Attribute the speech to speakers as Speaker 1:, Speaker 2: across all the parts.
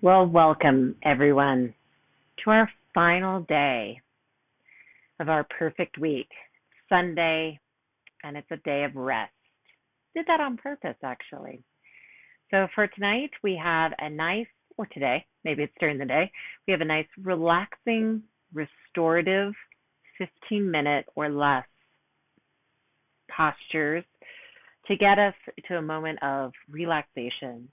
Speaker 1: Well, welcome everyone to our final day of our perfect week, Sunday, and it's a day of rest. Did that on purpose, actually. So for tonight, we have a nice, or today, maybe it's during the day, we have a nice, relaxing, restorative 15-minute or less postures to get us to a moment of relaxation.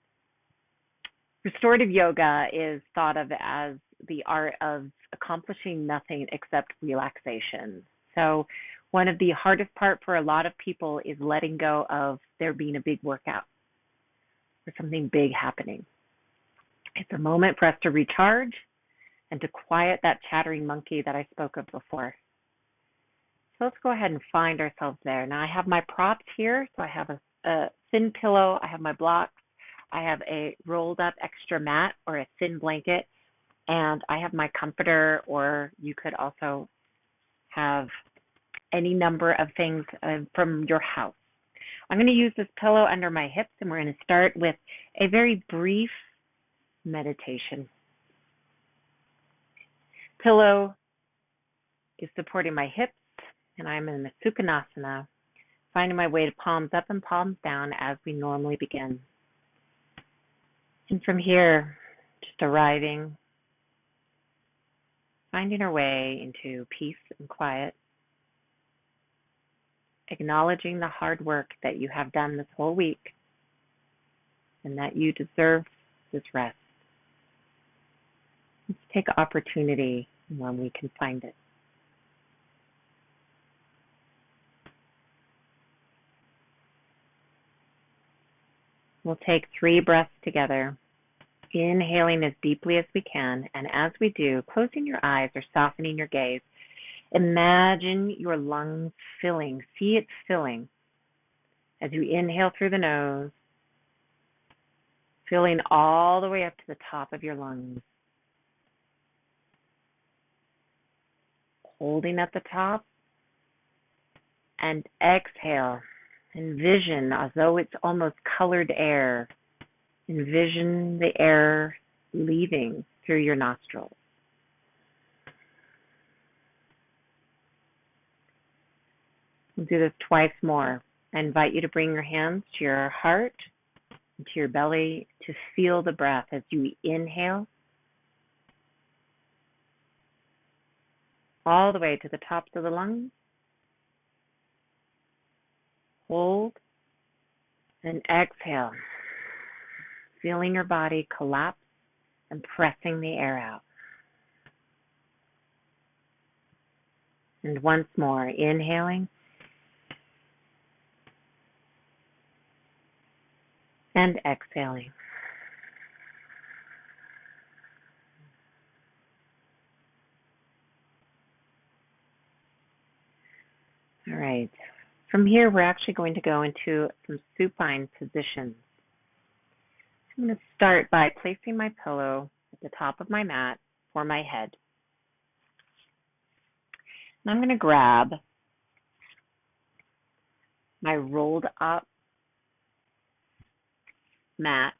Speaker 1: Restorative yoga is thought of as the art of accomplishing nothing except relaxation. So, one of the hardest part for a lot of people is letting go of there being a big workout or something big happening. It's a moment for us to recharge and to quiet that chattering monkey that I spoke of before. So let's go ahead and find ourselves there. Now I have my props here. So I have a thin pillow, I have my blocks, I have a rolled up extra mat or a thin blanket, and I have my comforter, or you could also have any number of things from your house. I'm going to use this pillow under my hips, and we're going to start with a very brief meditation. Pillow is supporting my hips, and I'm in the Sukhanasana, finding my way to palms up and palms down as we normally begin. And from here, just arriving, finding our way into peace and quiet, acknowledging the hard work that you have done this whole week and that you deserve this rest. Let's take opportunity when we can find it. We'll take 3 breaths together, inhaling as deeply as we can, and as we do, closing your eyes or softening your gaze, imagine your lungs filling, see it filling as you inhale through the nose, filling all the way up to the top of your lungs, holding at the top, and exhale. Envision as though it's almost colored air. Envision the air leaving through your nostrils. We'll do this twice more. I invite you to bring your hands to your heart and to your belly to feel the breath as you inhale all the way to the tops of the lungs. Hold and exhale, feeling your body collapse and pressing the air out. And once more, inhaling and exhaling. All right. From here, we're actually going to go into some supine positions. I'm going to start by placing my pillow at the top of my mat for my head. And I'm going to grab my rolled up mat,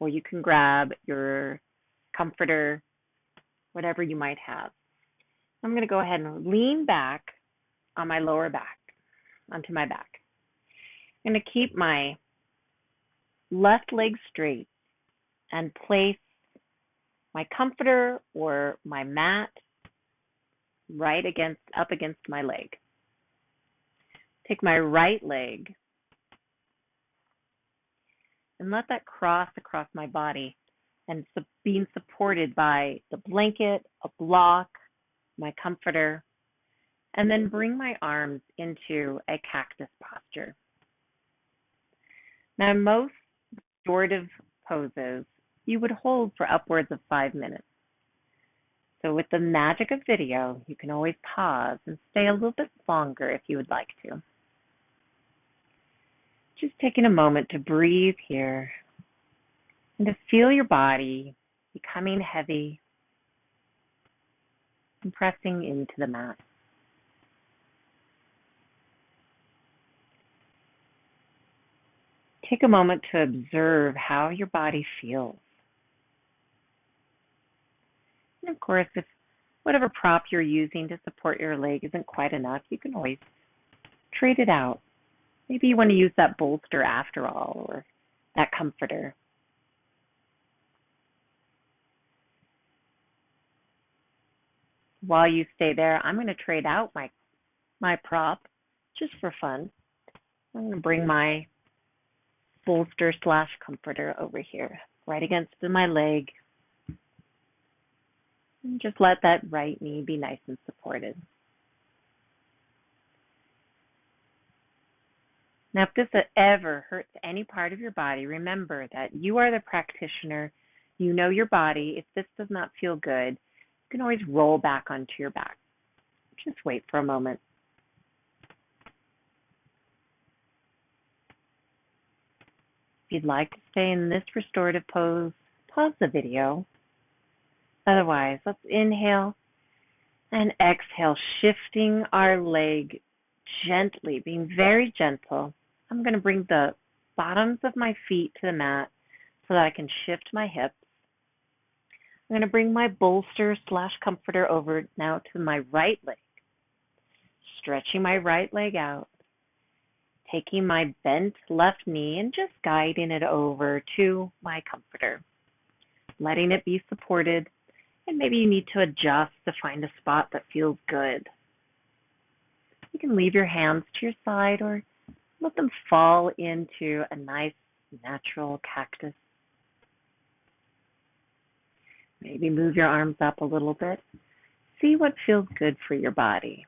Speaker 1: or you can grab your comforter, whatever you might have. I'm going to go ahead and lean back on my lower back, onto my back. I'm going to keep my left leg straight and place my comforter or my mat up against my leg. Take my right leg and let that cross across my body and being supported by the blanket, a block, my comforter, and then bring my arms into a cactus posture. Now, most restorative poses you would hold for upwards of 5 minutes. So with the magic of video, you can always pause and stay a little bit longer if you would like to. Just taking a moment to breathe here and to feel your body becoming heavy and pressing into the mat. Take a moment to observe how your body feels. And of course, if whatever prop you're using to support your leg isn't quite enough, you can always trade it out. Maybe you want to use that bolster after all, or that comforter. While you stay there, I'm going to trade out my prop just for fun. I'm going to bring my bolster slash comforter over here, right against my leg. And just let that right knee be nice and supported. Now, if this ever hurts any part of your body, remember that you are the practitioner. You know your body. If this does not feel good, you can always roll back onto your back. Just wait for a moment. If you'd like to stay in this restorative pose, pause the video. Otherwise, let's inhale and exhale, shifting our leg gently, being very gentle. I'm going to bring the bottoms of my feet to the mat so that I can shift my hips. I'm going to bring my bolster slash comforter over now to my right leg, stretching my right leg out, taking my bent left knee and just guiding it over to my comforter, letting it be supported. And maybe you need to adjust to find a spot that feels good. You can leave your hands to your side or let them fall into a nice natural cactus. Maybe move your arms up a little bit. See what feels good for your body.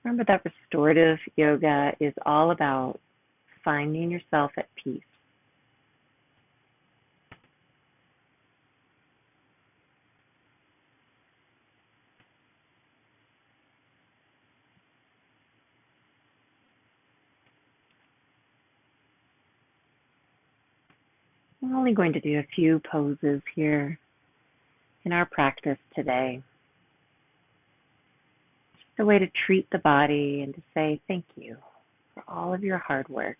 Speaker 1: Remember that restorative yoga is all about finding yourself at peace. I'm only going to do a few poses here in our practice today. Just a way to treat the body and to say thank you for all of your hard work.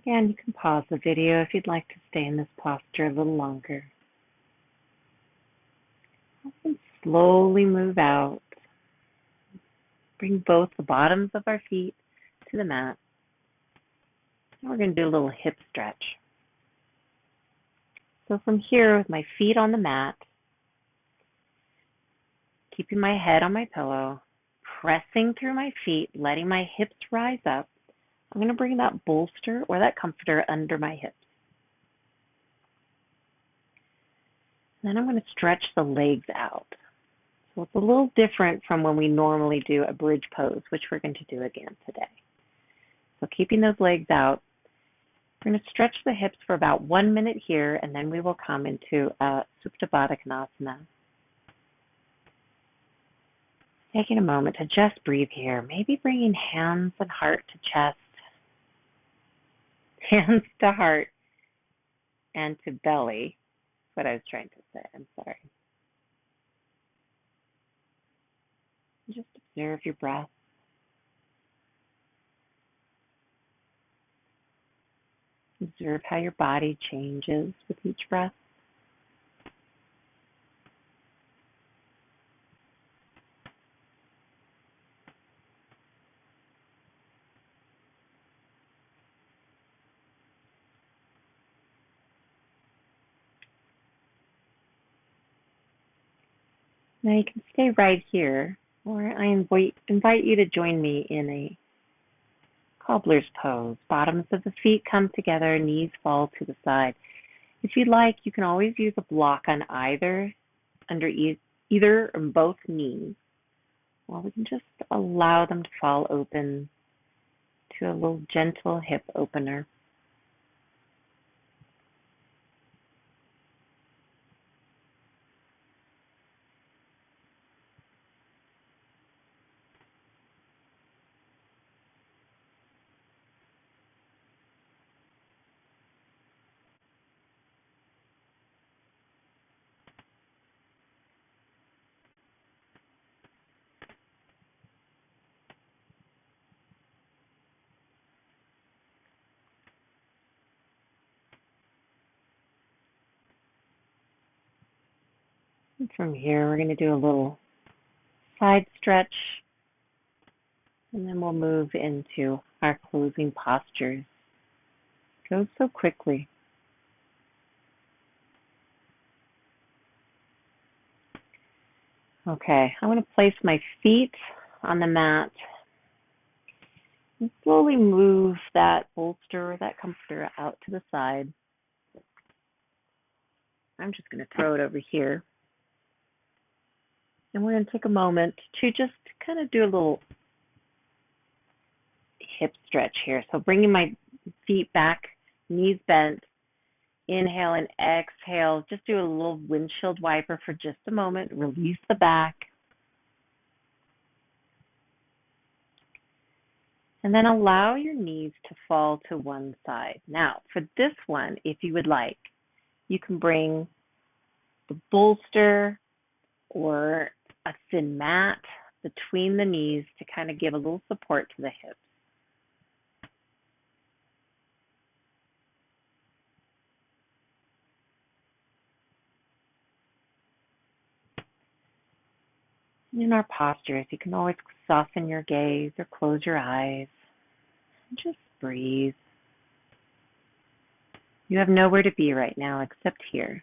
Speaker 1: Again, you can pause the video if you'd like to stay in this posture a little longer. And slowly move out. Bring both the bottoms of our feet to the mat. And we're going to do a little hip stretch. So from here, with my feet on the mat, keeping my head on my pillow, pressing through my feet, letting my hips rise up, I'm going to bring that bolster or that comforter under my hips. Then I'm going to stretch the legs out. So it's a little different from when we normally do a bridge pose, which we're going to do again today. So keeping those legs out, we're going to stretch the hips for about 1 minute here, and then we will come into a Supta Baddha Konasana. Taking a moment to just breathe here, maybe bringing hands and heart to chest, hands to heart, and to belly. That's what I was trying to say. I'm sorry. Just observe your breath. Observe how your body changes with each breath. Now you can stay right here, or I invite you to join me in a cobbler's pose. Bottoms of the feet come together, knees fall to the side. If you'd like, you can always use a block on either, under either or both knees. Or we can just allow them to fall open to a little gentle hip opener. And from here, we're going to do a little side stretch, and then we'll move into our closing postures. It goes so quickly. Okay, I'm going to place my feet on the mat and slowly move that bolster or that comforter out to the side. I'm just going to throw it over here. And we're going to take a moment to just kind of do a little hip stretch here. So bringing my feet back, knees bent, inhale and exhale. Just do a little windshield wiper for just a moment. Release the back. And then allow your knees to fall to one side. Now, for this one, if you would like, you can bring the bolster or a thin mat between the knees to kind of give a little support to the hips. In our postures, you can always soften your gaze or close your eyes and just breathe. You have nowhere to be right now except here.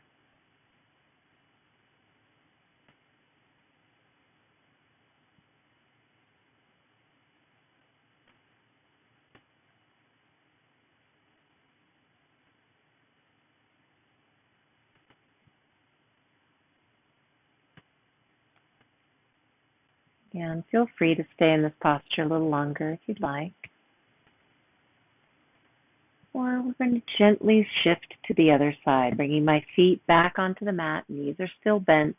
Speaker 1: And feel free to stay in this posture a little longer if you'd like. Or we're going to gently shift to the other side, bringing my feet back onto the mat. Knees are still bent.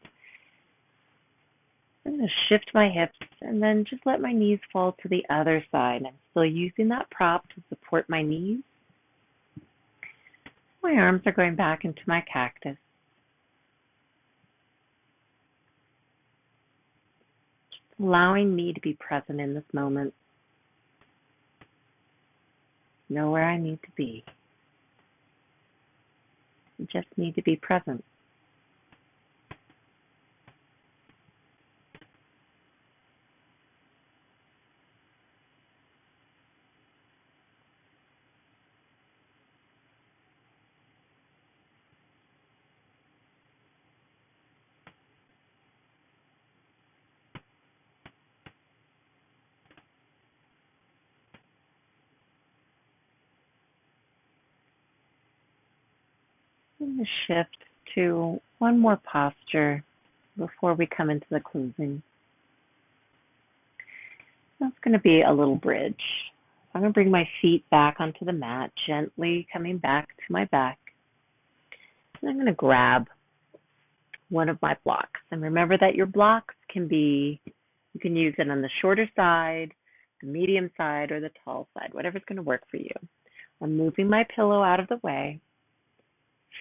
Speaker 1: I'm going to shift my hips and then just let my knees fall to the other side. I'm still using that prop to support my knees. My arms are going back into my cactus. Just allowing me to be present in this moment. Know where I need to be. I just need to be present. I'm going to shift to one more posture before we come into the closing. That's going to be a little bridge. I'm going to bring my feet back onto the mat, gently coming back to my back. And I'm going to grab one of my blocks. And remember that your blocks can be, you can use it on the shorter side, the medium side, or the tall side, whatever's going to work for you. I'm moving my pillow out of the way.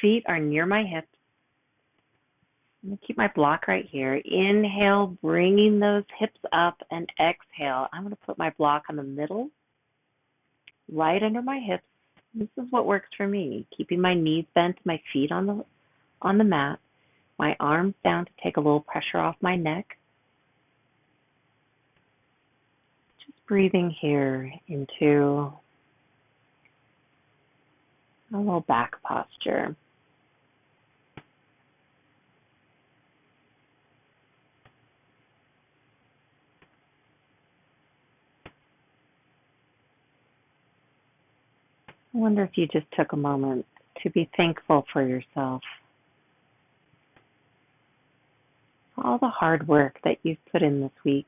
Speaker 1: Feet are near my hips. I'm going to keep my block right here. Inhale, bringing those hips up, and exhale. I'm going to put my block on the middle, right under my hips. This is what works for me. Keeping my knees bent, my feet on the mat, my arms down to take a little pressure off my neck. Just breathing here into a little back posture. I wonder if you just took a moment to be thankful for yourself. All the hard work that you've put in this week,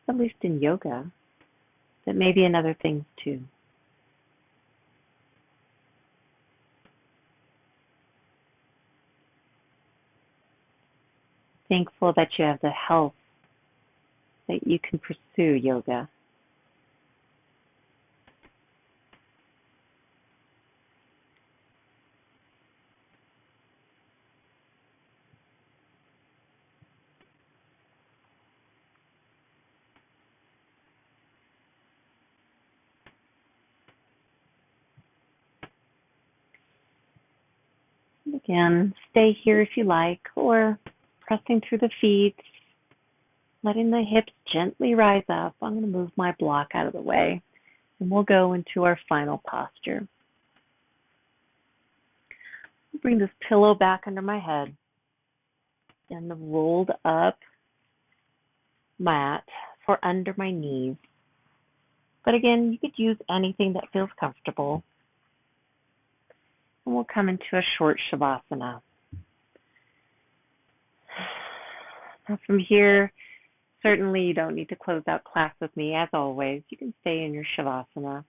Speaker 1: at least in yoga, but maybe in other things too. Thankful that you have the health that you can pursue yoga. And again, stay here if you like, or Pressing through the feet, letting the hips gently rise up. I'm going to move my block out of the way and we'll go into our final posture. Bring this pillow back under my head and the rolled up mat for under my knees. But again, you could use anything that feels comfortable. And we'll come into a short shavasana. Now from here, certainly you don't need to close out class with me. As always, you can stay in your shavasana.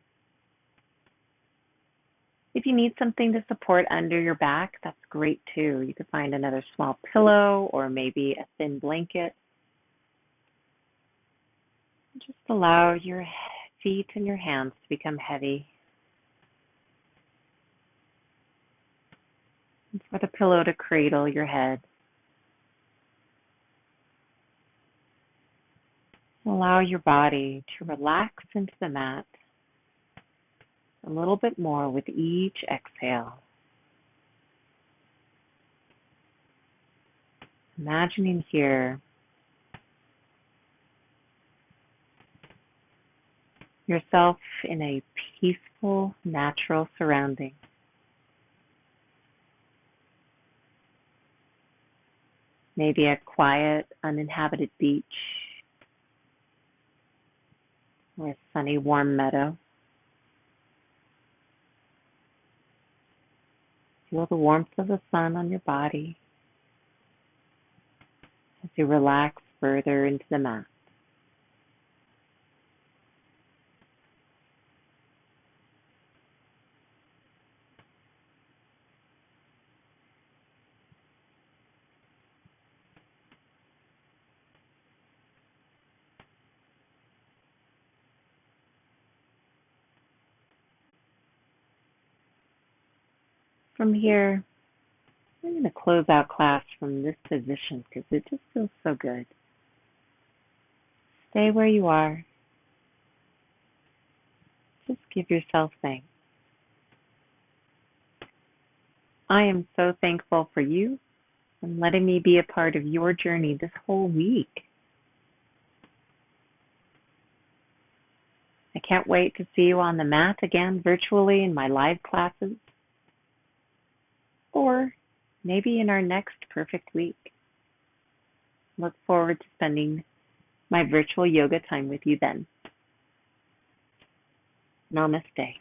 Speaker 1: If you need something to support under your back, that's great too. You could find another small pillow or maybe a thin blanket. Just allow your feet and your hands to become heavy. And for the pillow to cradle your head. Allow your body to relax into the mat a little bit more with each exhale. Imagining here yourself in a peaceful, natural surrounding. Maybe a quiet, uninhabited beach or a sunny, warm meadow. Feel the warmth of the sun on your body as you relax further into the mat. From here, I'm going to close out class from this position because it just feels so good. Stay where you are. Just give yourself thanks. I am so thankful for you and letting me be a part of your journey this whole week. I can't wait to see you on the mat again virtually in my live classes, or maybe in our next perfect week. Look forward to spending my virtual yoga time with you then. Namaste.